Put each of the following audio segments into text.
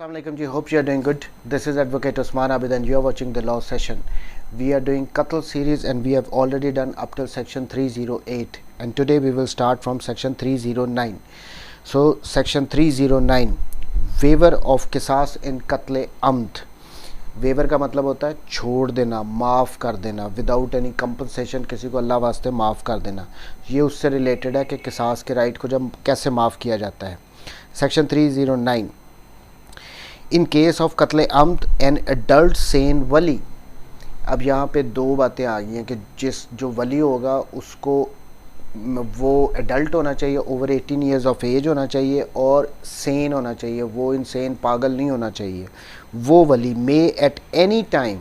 Assalamu alaikum ji, hope you are doing good. This is Advocate Osman Abid and you are watching the law session. We are doing Qatl series and we have already done up till section 308 and today we will start from section 309. So section 309 waiver of qisas in Qatl Amd. Waiver का मतलब होता है छोड़ देना, माफ़ कर देना, without any compensation किसी को अल्लाह वास्ते माफ़ कर देना। ये उससे रिलेटेड है कि किसास के राइट को जब कैसे माफ़ किया जाता है। सेक्शन 309 इन केस ऑफ कत्ल अम्द एन एडल्ट सेन वली। अब यहाँ पे दो बातें आ गई हैं कि जो वली होगा उसको वो एडल्ट होना चाहिए, ओवर 18 ईयर्स ऑफ एज होना चाहिए और सेन होना चाहिए, वो इनसेन पागल नहीं होना चाहिए। वो वली may at any time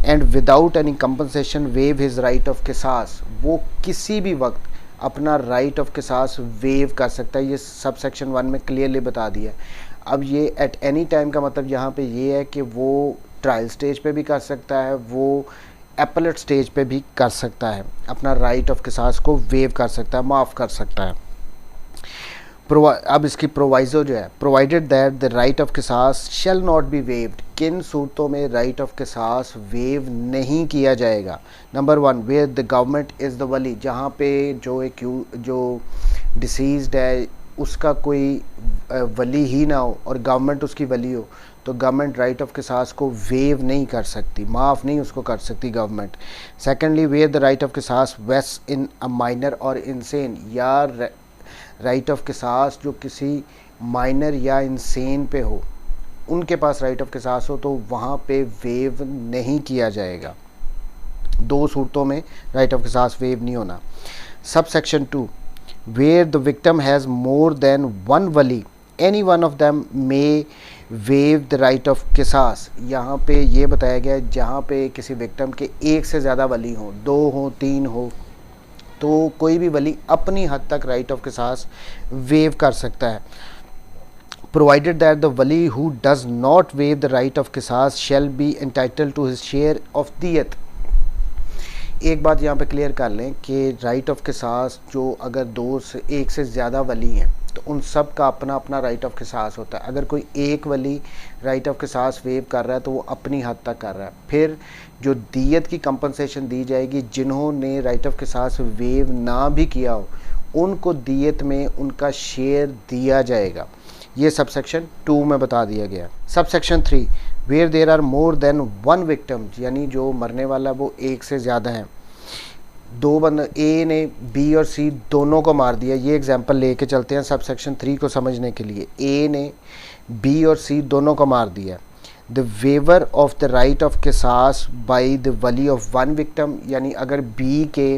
and without any compensation waive his right of किसास। वो किसी भी वक्त अपना राइट ऑफ किसास वेव कर सकता है। ये सब सेक्शन 1 में क्लियरली बता दिया। अब ये एट एनी टाइम का मतलब यहाँ पे ये है कि वो ट्रायल स्टेज पे भी कर सकता है, वो एपलेट स्टेज पे भी कर सकता है, अपना राइट ऑफ किसास को वेव कर सकता है, माफ़ कर सकता है। अब इसकी प्रोवाइजो जो है, provided that the right of किसास शैल नॉट बी वेव्ड। किन सूरतों में राइट ऑफ किसास वेव नहीं किया जाएगा? Number 1 where the government is the वली। जहाँ पे जो डिसीज्ड है उसका कोई वली ही ना हो और गवर्नमेंट उसकी वली हो, तो गवर्नमेंट राइट ऑफ किसास को वेव नहीं कर सकती, माफ़ नहीं उसको कर सकती government. Secondly where the right of किसास vest in a minor or insane. या राइट ऑफ किसास जो किसी माइनर या इंसेन पे हो, उनके पास राइट ऑफ किसास हो, तो वहाँ पे वेव नहीं किया जाएगा। दो सूरतों में राइट ऑफ किसास वेव नहीं होना। Sub section 2 where the victim has more than one wali, any one of them may waive the right of qisas। यहाँ पे ये बताया गया है जहाँ पे किसी विक्टिम के एक से ज़्यादा वली हों, 2 हो 3 हो, तो कोई भी वली अपनी हद तक राइट ऑफ किसास वेव कर सकता है। provided that the wali who does not waive the right of qisas shall be entitled to his share of diyat। एक बात यहाँ पे क्लियर कर लें कि राइट ऑफ किसास जो अगर एक से ज़्यादा वली हैं तो उन सब का अपना अपना राइट ऑफ किसास होता है। अगर कोई एक वली राइट ऑफ किसास वेव कर रहा है तो वो अपनी हद तक कर रहा है। फिर जो दियत की कंपनसेशन दी जाएगी, जिन्होंने राइट ऑफ किसास वेव ना भी किया हो उनको दियत में उनका शेयर दिया जाएगा। ये सब सेक्शन 2 में बता दिया गया। सब section 3 where there are more than one victim, यानी जो मरने वाला वो एक से ज़्यादा हैं। दो बंदे, ए ने बी और सी दोनों को मार दिया। ये एग्जांपल लेके चलते हैं सब सेक्शन 3 को समझने के लिए। ए ने बी और सी दोनों को मार दिया। The waiver of the right of किसास बाय द वली ऑफ वन विक्टिम, यानी अगर बी के,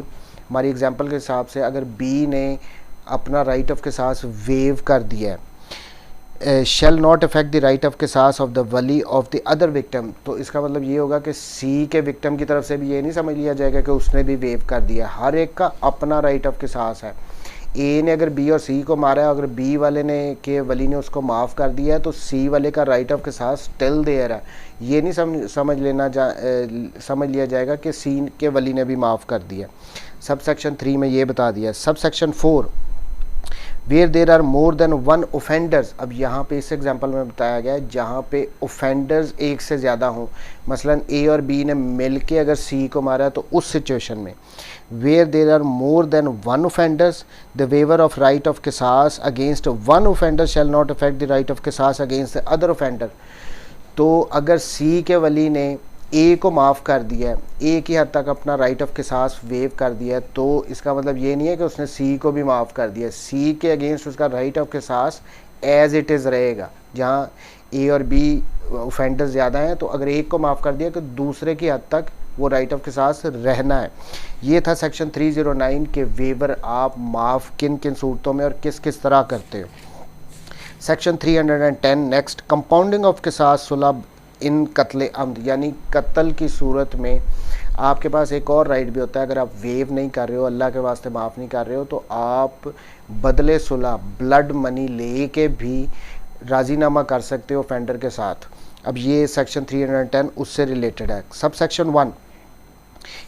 हमारी एग्जांपल के हिसाब से अगर बी ने अपना राइट ऑफ किसास वेव कर दिया है, shall not affect the right of किसास ऑफ द वली ऑफ द अदर विक्टिम। तो इसका मतलब ये होगा कि सी के विक्टिम की तरफ से भी ये नहीं समझ लिया जाएगा कि उसने भी वेव कर दिया। हर एक का अपना राइट ऑफ किसास है। ए ने अगर बी और सी को मारा है, अगर बी वाले ने के वली ने उसको माफ़ कर दिया है तो सी वाले का राइट ऑफ किसास स्टिल देयर है। ये नहीं समझ लिया जाएगा कि सी के वली ने भी माफ़ कर दिया। सब सेक्शन 3 में ये बता दिया। Sub section 4 where there are more than one offenders. अब यहाँ पे इस एग्जांपल में बताया गया है जहाँ पे ओफेंडर्स एक से ज़्यादा हों, मसलन ए और बी ने मिल के अगर सी को मारा है तो उस सिचुएशन में where there are more than one offenders the waiver of right of किसास against one offender shall not affect the right of किसास against the other offender. तो अगर सी के वली ने ए को माफ़ कर दिया है, ए की हद तक अपना राइट ऑफ किसास वेव कर दिया है, तो इसका मतलब ये नहीं है कि उसने सी को भी माफ़ कर दिया। सी के अगेंस्ट उसका राइट ऑफ किसास एज इट इज़ रहेगा। जहाँ ए और बी ऑफेंडर ज़्यादा हैं तो अगर एक को माफ़ कर दिया तो दूसरे की हद तक वो राइट ऑफ किसास रहना है। ये था सेक्शन 309 के वेवर आप माफ़ किन किन सूरतों में और किस किस तरह करते हो। सेक्शन 310 नेक्स्ट कंपाउंडिंग ऑफ किसास सुलभ इन कत्ल अम्द, यानी कत्ल की सूरत में आपके पास एक और राइट भी होता है। अगर आप वेव नहीं कर रहे हो, अल्लाह के वास्ते माफ़ नहीं कर रहे हो, तो आप बदले सुलह ब्लड मनी लेके भी राजीनामा कर सकते हो ऑफेंडर के साथ। अब ये सेक्शन 310 उससे रिलेटेड है। Sub section 1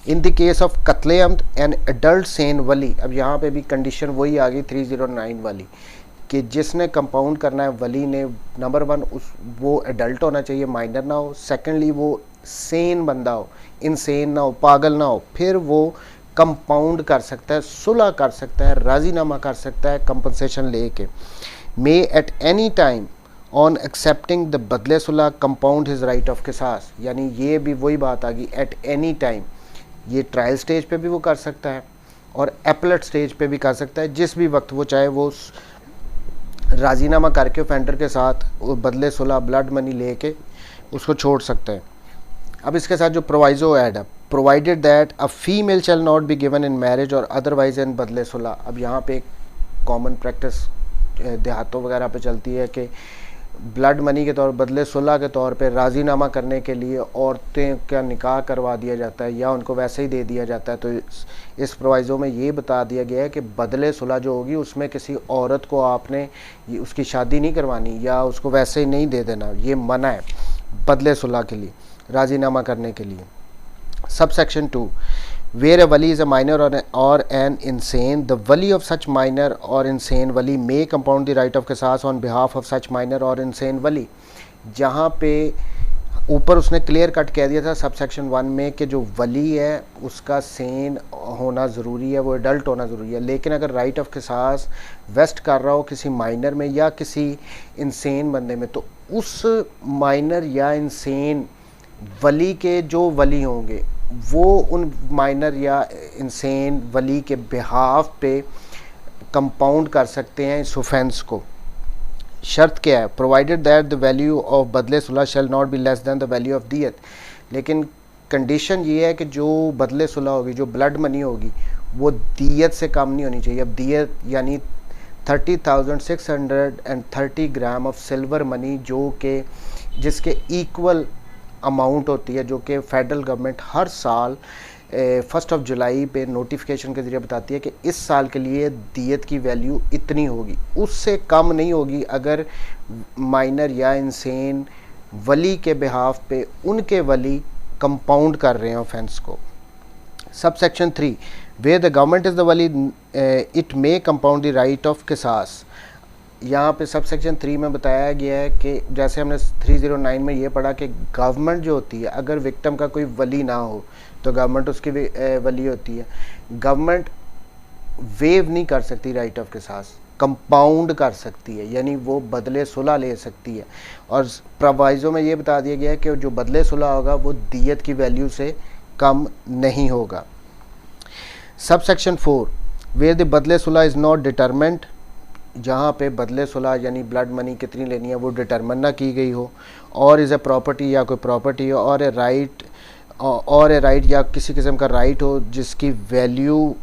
in the case of कत्ल अम्द एन एडल्ट सेन वली। अब यहाँ पे भी कंडीशन वही आ गई 309 वाली कि जिसने कंपाउंड करना है वली ने, नंबर 1 वो एडल्ट होना चाहिए, माइनर ना हो। सेकेंडली वो सेन बंदा हो, इनसेन ना हो, पागल ना हो, फिर वो कंपाउंड कर सकता है, सुलह कर सकता है, राजीनामा कर सकता है कंपनसेशन लेके। May at any time on accepting the बदले सुलह कंपाउंड हिज राइट ऑफ किसास, यानी ये भी वही बात आ गई, एट एनी टाइम। ये ट्रायल स्टेज पे भी वो कर सकता है और एपलेट स्टेज पे भी कर सकता है, जिस भी वक्त वो चाहे वो राजीनामा करके ऑफेंडर के साथ वो बदले सुलह ब्लड मनी लेके उसको छोड़ सकता है। अब इसके साथ जो प्रोवाइजो ऐड है, provided that a female shell not be given in marriage और अदरवाइज इन बदले सुलह। अब यहाँ पे एक कॉमन प्रैक्टिस देहातों वगैरह पे चलती है कि ब्लड मनी के तौर बदले सुलह के तौर पे राजीनामा करने के लिए औरतें का निकाह करवा दिया जाता है या उनको वैसे ही दे दिया जाता है। तो इस प्रोवाइज़ो में ये बता दिया गया है कि बदले सुलह जो होगी उसमें किसी औरत को आपने उसकी शादी नहीं करवानी या उसको वैसे ही नहीं दे देना, ये मना है बदले सुलह के लिए, राजीनामा करने के लिए। Subsection 2. Where a wali is a minor or an insane, the wali of such minor or insane wali may compound the right of qisas on behalf of such minor or insane wali. जहाँ पे ऊपर उसने clear cut कह दिया था subsection 1 में कि जो वली है उसका सेन होना ज़रूरी है, वो एडल्ट होना ज़रूरी है। लेकिन अगर राइट ऑफ किसास वेस्ट कर रहा हो किसी माइनर में या किसी इंसेन बंदे में, तो उस माइनर या इंसेन वली के जो वली होंगे वो उन माइनर या इंसेन वली के बिहाफ पे कंपाउंड कर सकते हैं इस ऑफेंस को। शर्त क्या है? Provided that the value of बदले सुलह shall not be less than the value of दियत। लेकिन कंडीशन ये है कि जो बदले सुलह होगी, जो ब्लड मनी होगी, वो दियत से कम नहीं होनी चाहिए। अब दियत यानी 30,630 ग्राम ऑफ सिल्वर मनी, जो कि जिसके इक्वल अमाउंट होती है, जो कि फेडरल गवर्नमेंट हर साल 1 जुलाई पे नोटिफिकेशन के ज़रिए बताती है कि इस साल के लिए दियत की वैल्यू इतनी होगी, उससे कम नहीं होगी अगर माइनर या इंसेन वली के बिहाफ पे उनके वली कंपाउंड कर रहे हैं ऑफेंस को। Subsection 3. Where the government is the wali it may compound the right of qisas. यहाँ पे सबसेक्शन 3 में बताया गया है कि जैसे हमने 309 में ये पढ़ा कि गवर्नमेंट जो होती है, अगर विक्टिम का कोई वली ना हो तो गवर्नमेंट उसकी वली होती है। गवर्नमेंट वेव नहीं कर सकती राइट ऑफ किसास, कंपाउंड कर सकती है, यानी वो बदले सुलह ले सकती है। और प्रोवाइज़ो में ये बता दिया गया है कि जो बदले सुलह होगा वो दियत की वैल्यू से कम नहीं होगा। सबसेक्शन 4. वेयर द बदले सुलह इज़ नॉट डिटरमेंट, जहाँ पे बदले सुलह यानी ब्लड मनी कितनी लेनी है वो डिटरमिन ना की गई हो, और इज़ ए प्रॉपर्टी या कोई प्रॉपर्टी हो, और ए राइट या किसी किस्म का राइट हो जिसकी value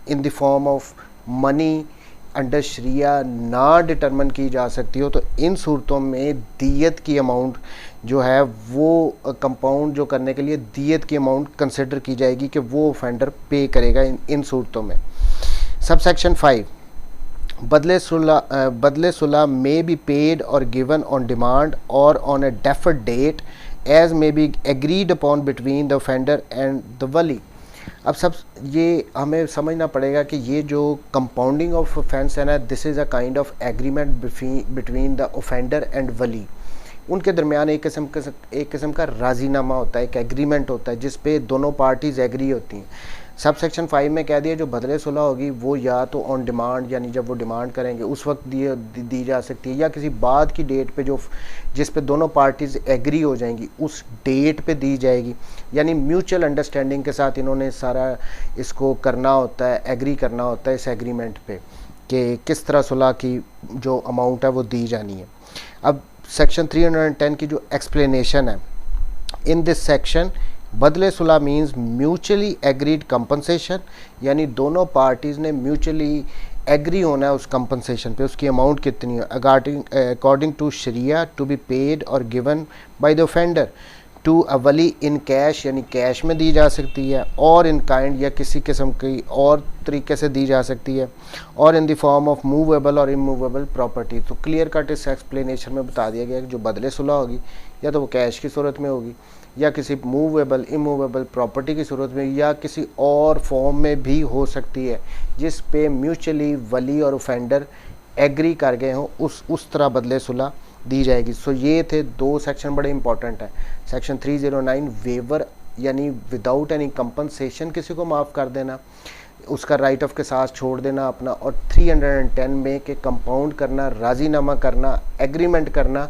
in the form of money under sharia ना डिटरमिन की जा सकती हो, तो इन सूरतों में दियत की अमाउंट जो है वो कंपाउंड जो करने के लिए दियत की अमाउंट कंसिडर की जाएगी कि वो ऑफेंडर पे करेगा इन सूरतों में। सबसेक्शन 5. बदले सुलह may be paid or given on demand or on a deferred date as may be agreed upon between the offender and the wali. अब सब ये हमें समझना पड़ेगा कि ये जो कंपाउंडिंग ऑफ ऑफेंस है ना, this is a kind of agreement between the offender and wali. उनके दरमियान एक किस्म का राजीनामा होता है, एक एग्रीमेंट होता है जिस पे दोनों पार्टीज़ एग्री होती हैं। सबसेक्शन 5 में कह दिया जो बदले सुलह होगी वो या तो ऑन डिमांड, यानी जब वो डिमांड करेंगे उस वक्त दी जा सकती है, या किसी बाद की डेट पे जिस पे दोनों पार्टीज़ एग्री हो जाएंगी उस डेट पे दी जाएगी। यानी म्यूचुअल अंडरस्टैंडिंग के साथ इन्होंने सारा इसको करना होता है, एग्री करना होता है इस एग्रीमेंट पे कि किस तरह सुलह की जो अमाउंट है वो दी जानी है। अब सेक्शन 310 की जो एक्सप्लेनेशन है, इन दिस सेक्शन बदले सुलह मीन्स म्यूचुअली एग्रीड कंपनसेशन, यानी दोनों पार्टीज़ ने म्यूचुअली एग्री होना है उस कंपनसेशन पे, उसकी अमाउंट कितनी है, according to sharia to be paid or given by the offender to a wali in cash, यानी कैश में दी जा सकती है, और इन काइंड या किसी किस्म की और तरीके से दी जा सकती है, और इन द फॉर्म ऑफ मूवेबल और इमूवेबल प्रॉपर्टी। तो क्लियर कट इस एक्सप्लेनेशन में बता दिया गया कि जो बदले सुलह होगी या तो वो कैश की सूरत में होगी या किसी मूवेबल इमूवेबल प्रॉपर्टी की सूरत में या किसी और फॉर्म में भी हो सकती है, जिस पे म्यूचुअली वली और ऑफेंडर एग्री कर गए हों उस तरह बदले सुलह दी जाएगी। सो ये थे 2 सेक्शन बड़े इंपॉर्टेंट हैं। सेक्शन 309 वेवर यानी विदाउट एनी कंपनसेशन किसी को माफ़ कर देना, उसका राइट ऑफ किसास छोड़ देना अपना, और 310 में के कंपाउंड करना, राजीनामा करना, एग्रीमेंट करना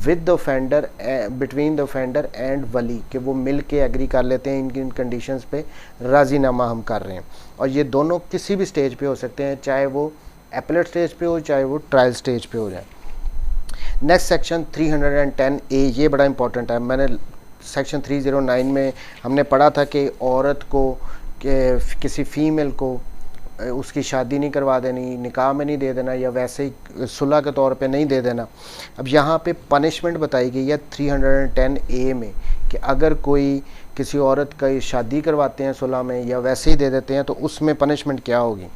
with the offender, between the offender and wali, कि वो मिल के एग्री कर लेते हैं इन कंडीशंस पे राजीनामा हम कर रहे हैं। और ये दोनों किसी भी स्टेज पे हो सकते हैं, चाहे वो एपलेट स्टेज पे हो चाहे वो ट्रायल स्टेज पे हो जाए। नेक्स्ट सेक्शन 310A, ये बड़ा इंपॉर्टेंट है। मैंने सेक्शन 309 में हमने पढ़ा था कि औरत को किसी फीमेल को उसकी शादी नहीं करवा देनी, निकाह में नहीं दे देना, या वैसे ही सुलह के तौर पे नहीं दे देना। अब यहाँ पे पनिशमेंट बताई गई है 310A में कि अगर कोई किसी औरत का शादी करवाते हैं सुलह में या वैसे ही दे देते हैं तो उसमें पनिशमेंट क्या होगी।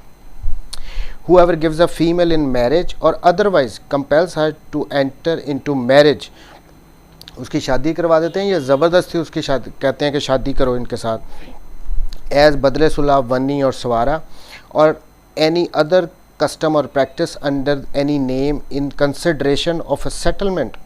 Whoever gives a female in marriage or otherwise compels her to enter into marriage, उसकी शादी करवा देते हैं या ज़बरदस्ती उसकी शादी, कहते हैं कि शादी करो इनके साथ, एज बदले सुलह वनी और सवारा, और any other custom or practice under any name in consideration of a settlement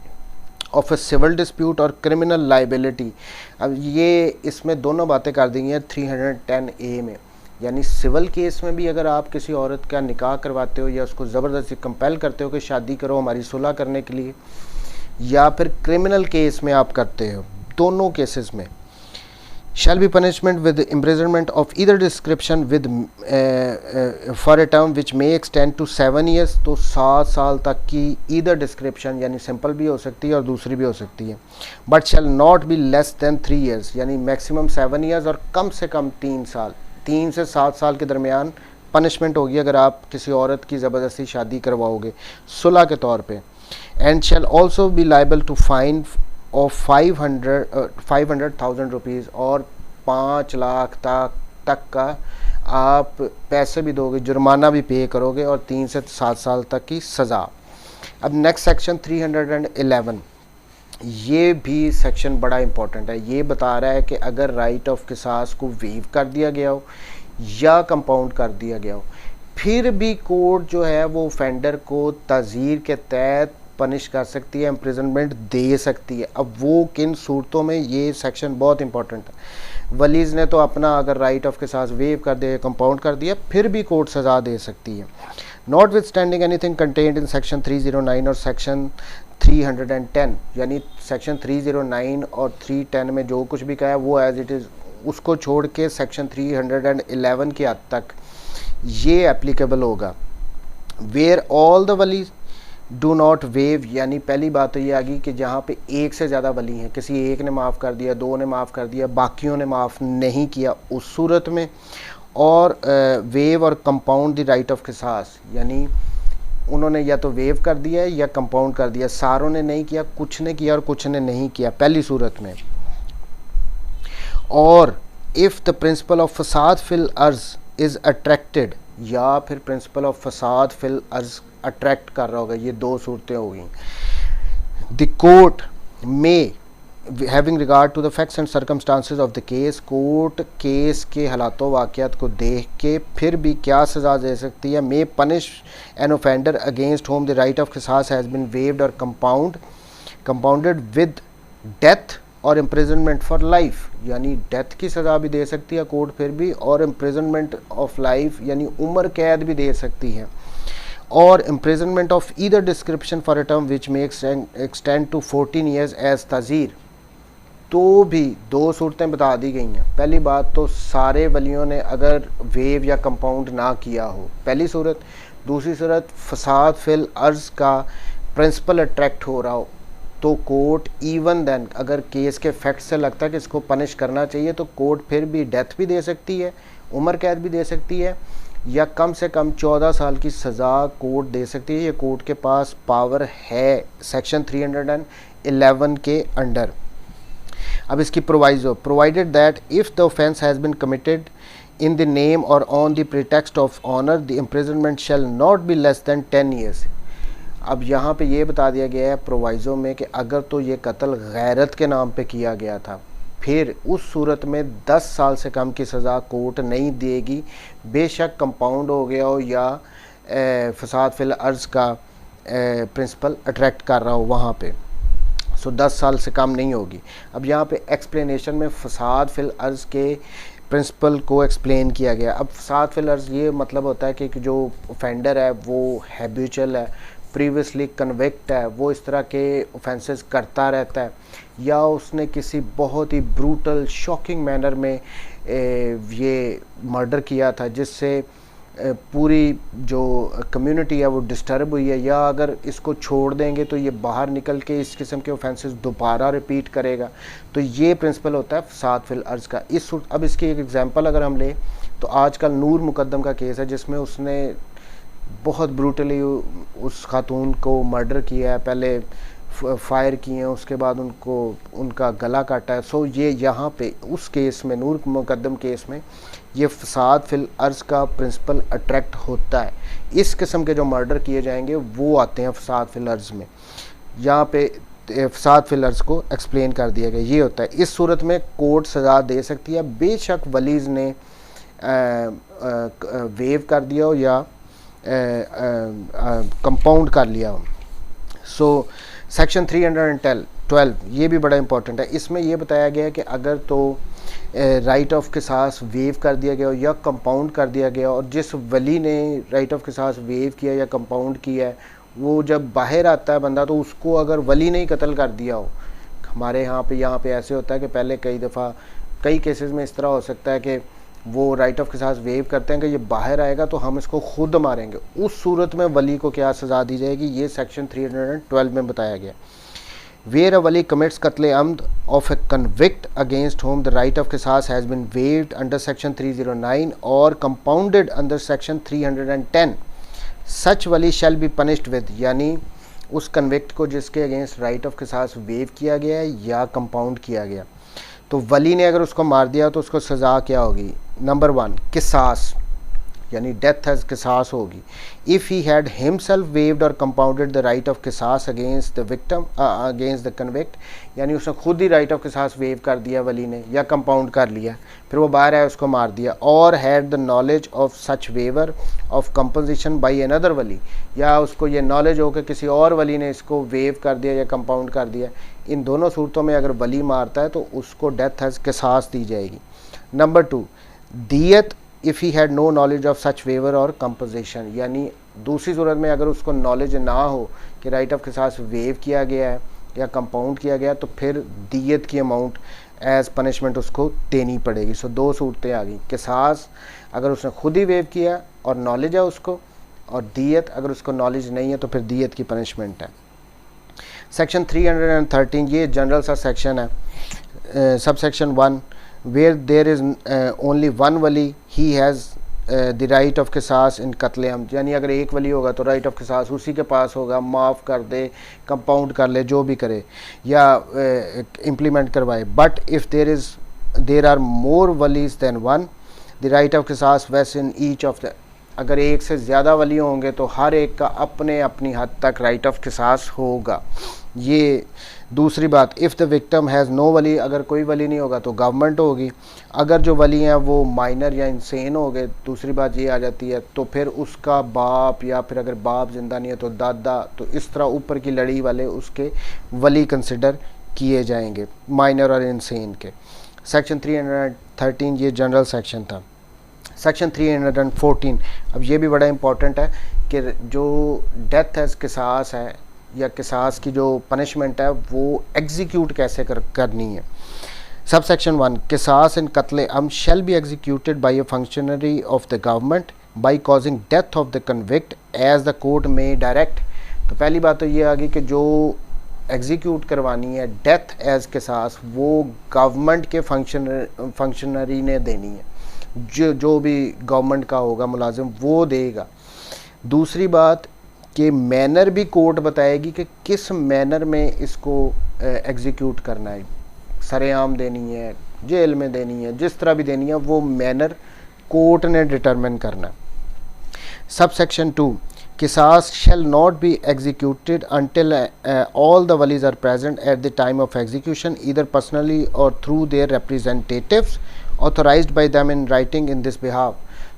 of a civil dispute or criminal liability. अब ये इसमें दोनों बातें कर दी हैं 310A में, यानी सिविल केस में भी अगर आप किसी औरत का निकाह करवाते हो या उसको ज़बरदस्ती कंपेल करते हो कि शादी करो हमारी सुलह करने के लिए, या फिर क्रिमिनल केस में आप करते हो, दोनों केसेस में shall be punishment with imprisonment of either description with for a term which may extend to 7 years, तो 7 साल तक की either description यानी सिंपल भी हो सकती है और दूसरी भी हो सकती है, but shall not be less than 3 years, यानी मैक्सिमम 7 years और कम से कम 3 साल, 3 से 7 साल के दरमियान पनिशमेंट होगी अगर आप किसी औरत की ज़बरदस्ती शादी करवाओगे सुलह के तौर पे। And shall also be liable to fine of 500,000 rupees, और 5 लाख तक का आप पैसे भी दोगे, जुर्माना भी पे करोगे, और 3 से 7 साल तक की सज़ा। अब नेक्स्ट सेक्शन 311, ये भी सेक्शन बड़ा इंपॉर्टेंट है। ये बता रहा है कि अगर राइट ऑफ किसास को वेव कर दिया गया हो या कंपाउंड कर दिया गया हो, फिर भी कोर्ट जो है वो ऑफेंडर को ताज़ीर के तहत पनिश कर सकती है, इम्प्रिजनमेंट दे सकती है। अब वो किन सूरतों में, ये सेक्शन बहुत इंपॉर्टेंट है। वलीज़ ने तो अपना अगर राइट ऑफ किसास वेव कर दिया, कंपाउंड कर दिया, फिर भी कोर्ट सज़ा दे सकती है। Not with standing anything contained in section 309 और सेक्शन 310, यानी सेक्शन 309 और 310 में जो कुछ भी कहा है वो एज इट इज़, उसको छोड़ के सेक्शन 311 की हद तक ये एप्लीकेबल होगा। Where all the walis do not waive, यानी पहली बात तो ये आ गई कि जहाँ पे एक से ज़्यादा वली हैं, किसी एक ने माफ़ कर दिया, 2 ने माफ़ कर दिया, बाकियों ने माफ़ नहीं किया, उस सूरत में। और वेव और कंपाउंड द राइट ऑफ किसास, यानी उन्होंने या तो वेव कर दिया है या कंपाउंड कर दिया, सारों ने नहीं किया, कुछ ने किया और कुछ ने नहीं किया पहली सूरत में। और इफ़ द प्रिंसिपल ऑफ फसाद फिल अर्ज इज़ अट्रैक्टेड, या फिर प्रिंसिपल ऑफ फसाद फिल अर्ज अट्रैक्ट कर रहा होगा, ये 2 सूरतें हो गई। द कोर्ट में having regard to the facts and circumstances of the case, court case के हालातों वाक़यात को देख के फिर भी क्या सज़ा दे सकती है। May punish an offender against whom the right of qisas has been waived or compounded with death or imprisonment for life, यानी डेथ की सज़ा भी दे सकती है कोर्ट फिर भी, और इम्प्रिजनमेंट ऑफ लाइफ यानी उम्र कैद भी दे सकती है, or imprisonment of either description for a term which may extend to 14 years as tazir. तो भी 2 सूरतें बता दी गई हैं। पहली बात तो सारे वलियों ने अगर वेव या कंपाउंड ना किया हो, पहली सूरत। दूसरी सूरत फसाद फिल अर्ज का प्रिंसिपल अट्रैक्ट हो रहा हो, तो कोर्ट इवन देन अगर केस के फैक्ट से लगता है कि इसको पनिश करना चाहिए तो कोर्ट फिर भी डेथ भी दे सकती है, उम्र कैद भी दे सकती है, या कम से कम 14 साल की सज़ा कोर्ट दे सकती है। ये कोर्ट के पास पावर है सेक्शन 311 के अंडर। अब इसकी proviso, provided that if the offence has been committed in the name or on the pretext of honour the imprisonment shall not be less than 10 years. अब यहाँ पे ये बता दिया गया है प्रोवाइजो में कि अगर तो ये कत्ल गैरत के नाम पे किया गया था, फिर उस सूरत में 10 साल से कम की सज़ा कोर्ट नहीं देगी, बेशक कंपाउंड हो गया हो या फसाद फिल अर्ज़ का प्रिंसिपल अट्रैक्ट कर रहा हो वहाँ पे, सो 10 साल से कम नहीं होगी। अब यहाँ पे एक्सप्लेनेशन में फसाद फिल अर्ज़ के प्रिंसिपल को एक्सप्लेन किया गया। अब फसाद फिल अर्ज़ ये मतलब होता है कि जो ऑफेंडर है वो हैबिचुअल है, प्रीवियसली कन्विक्ट है, वो इस तरह के ऑफेंसेस करता रहता है, या उसने किसी बहुत ही ब्रूटल शॉकिंग मैनर में ये मर्डर किया था जिससे पूरी जो कम्युनिटी है वो डिस्टर्ब हुई है, या अगर इसको छोड़ देंगे तो ये बाहर निकल के इस किस्म के ऑफेंसेस दोबारा रिपीट करेगा। तो ये प्रिंसिपल होता है फसाद फिल अर्ज़ का। अब इसकी एक एग्जांपल अगर हम लें तो आजकल नूर मुकद्दम का केस है जिसमें उसने बहुत ब्रूटली उस खातून को मर्डर किया है, पहले फायर किए हैं, उसके बाद उनका गला काटा है। सो ये यहाँ पे उस केस में, नूर मुकद्दम केस में, ये फसाद फिल अर्ज़ का प्रिंसिपल अट्रैक्ट होता है। इस किस्म के जो मर्डर किए जाएंगे वो आते हैं फसाद फिल अर्ज़ में। यहाँ पे फसाद फिल अर्ज़ को एक्सप्लेन कर दिया गया। ये होता है, इस सूरत में कोर्ट सज़ा दे सकती है बेशक वलीज़ ने वेव कर दिया हो या कंपाउंड कर लिया हो। सो सेक्शन 312 ये भी बड़ा इंपॉर्टेंट है। इसमें ये बताया गया है कि अगर तो राइट ऑफ किसास वेव कर दिया गया हो या कंपाउंड कर दिया गया, और जिस वली ने राइट ऑफ किसास वेव किया या कंपाउंड किया है वो जब बाहर आता है बंदा, तो उसको अगर वली ने ही कत्ल कर दिया हो, हमारे यहाँ पे ऐसे होता है कि पहले कई दफ़ा कई केसेस में इस तरह हो सकता है कि वो राइट ऑफ किसास वेव करते हैं कि ये बाहर आएगा तो हम इसको खुद मारेंगे। उस सूरत में वली को क्या सज़ा दी जाएगी, ये सेक्शन 312 में बताया गया। Where a wali commits qatl amd of a convict against whom the right of qisas has been waived under section 309 or compounded under section 310, such wali shall be punished with, यानी उस convict को जिसके against right of qisas wave किया गया है या compound किया गया, तो वली ने अगर उसको मार दिया तो उसको सज़ा क्या होगी। नंबर 1 किसास, यानी डेथ एज किसास होगी। If he had himself waived or compounded the right of किसास against the victim against the convict, यानी उसने खुद ही राइट ऑफ किसास वेव कर दिया वली ने या कंपाउंड कर लिया, फिर वो बाहर आया उसको मार दिया, or had the knowledge of such waiver of composition by another wali, या उसको ये नॉलेज हो कि किसी और वली ने इसको वेव कर दिया या कंपाउंड कर दिया, इन दोनों सूरतों में अगर वली मारता है तो उसको डेथ एज किसास दी जाएगी। Number 2 diyat if he had no knowledge of such waiver or composition, यानी दूसरी सूरत में अगर उसको नॉलेज ना हो कि राइट ऑफ किसास वेव किया गया है या कंपाउंड किया गया, तो फिर दियत की अमाउंट एज पनिशमेंट उसको देनी पड़ेगी। सो 2 सूरतें आ गई, किसास अगर उसने खुद ही वेव किया और नॉलेज है उसको, और दियत अगर उसको नॉलेज नहीं है तो फिर दियत की पनिशमेंट है। सेक्शन 313 ये जनरल सा सेक्शन है। Sub section 1 where there is only one wali, he has the right of qisas in qatl amd, यानी अगर एक वली होगा तो राइट ऑफ किसास उसी के पास होगा, माफ़ कर दे, कंपाउंड कर ले, जो भी करे या इम्प्लीमेंट करवाए। But if there are more walis than one, the right of किसास vest in each of the, अगर एक से ज़्यादा वली होंगे तो हर एक का अपने अपनी हद तक राइट ऑफ किसास होगा। ये दूसरी बात, if the victim has no wali, अगर कोई वली नहीं होगा तो गवर्नमेंट होगी। अगर जो वली हैं वो माइनर या इंसेन हो गए, दूसरी बात ये आ जाती है, तो फिर उसका बाप, या फिर अगर बाप ज़िंदा नहीं है तो दादा, तो इस तरह ऊपर की लड़ी वाले उसके वली कंसिडर किए जाएंगे, माइनर और इंसेन के। सेक्शन 313 ये जनरल सेक्शन था। सेक्शन 314, अब ये भी बड़ा इंपॉर्टेंट है कि जो डेथ एज किसास है या किसास की जो पनिशमेंट है वो एग्जीक्यूट कैसे करनी है। Sub section 1 qisas in qatl amd shall be executed by a functionary of the government by causing death of the convict as the court may direct. तो पहली बात तो ये आ गई कि जो एग्जीक्यूट करवानी है डेथ एज किसास वो गवर्नमेंट के फंक्शनरी ने देनी है, जो भी गवर्नमेंट का होगा मुलाजिम वो देगा। दूसरी बात कि मैनर भी कोर्ट बताएगी कि किस मैनर में इसको एग्जीक्यूट करना है, सरेआम देनी है, जेल में देनी है, जिस तरह भी देनी है वो मैनर कोर्ट ने डिटरमिन करना है। Sub section 2 किसास shall not be executed until all the walis are present at the time of execution, either personally or through their representatives authorized by them in writing in this behalf।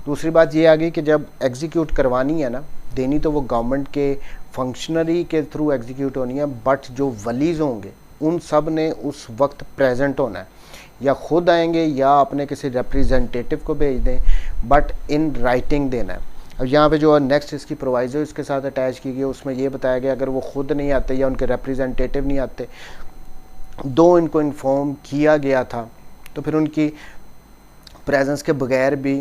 दूसरी बात ये आ गई कि जब execute करवानी है ना, देनी तो वो गवर्नमेंट के फंक्शनरी के थ्रू एग्जीक्यूट होनी है, बट जो वलीज होंगे उन सब ने उस वक्त प्रेजेंट होना है, या खुद आएंगे या अपने किसी रिप्रेजेंटेटिव को भेज दें, बट इन राइटिंग देना है। अब यहाँ पे जो नेक्स्ट इसकी प्रोवाइजो इसके साथ अटैच की गई, उसमें ये बताया गया अगर वो खुद नहीं आते या उनके रिप्रेजेंटेटिव नहीं आते, दो इनको इन्फॉर्म किया गया था, तो फिर उनकी प्रेजेंस के बगैर भी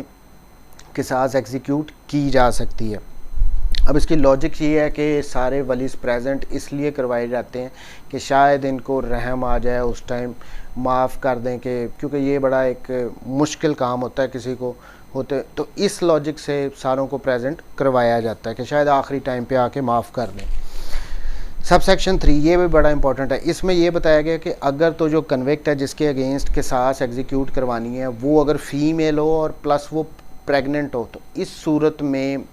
किसास एग्जीक्यूट की जा सकती है। अब इसकी लॉजिक ये है कि सारे वलीस प्रेजेंट इसलिए करवाए जाते हैं कि शायद इनको रहम आ जाए, उस टाइम माफ़ कर दें, कि क्योंकि ये बड़ा एक मुश्किल काम होता है किसी को होते, तो इस लॉजिक से सारों को प्रेजेंट करवाया जाता है कि शायद आखिरी टाइम पे आके माफ़ कर दें। सब सेक्शन 3 ये भी बड़ा इंपॉर्टेंट है। इसमें ये बताया गया कि अगर तो जो कन्विक्ट है जिसके अगेंस्ट किसास एग्जीक्यूट करवानी है वो अगर फ़ीमेल हो और प्लस वो प्रेग्नेंट हो, तो इस सूरत में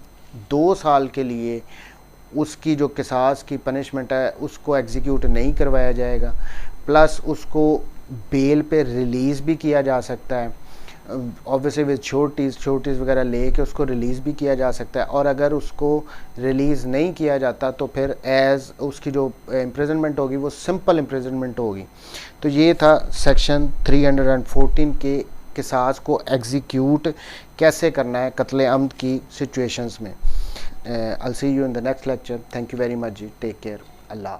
2 साल के लिए उसकी जो किसास की पनिशमेंट है उसको एग्जीक्यूट नहीं करवाया जाएगा, प्लस उसको बेल पे रिलीज़ भी किया जा सकता है, ऑब्वियसली विद छोटीज़ वगैरह लेके उसको रिलीज़ भी किया जा सकता है। और अगर उसको रिलीज़ नहीं किया जाता तो फिर एज उसकी जो इम्प्रिजनमेंट होगी वो सिंपल इम्प्रिजनमेंट होगी। तो ये था सेक्शन 314 के किसास को एग्जीक्यूट कैसे करना है कत्ले अम्द की सिचुएशंस में। I'll see you in the next lecture. Thank you very much. Take care. Allah.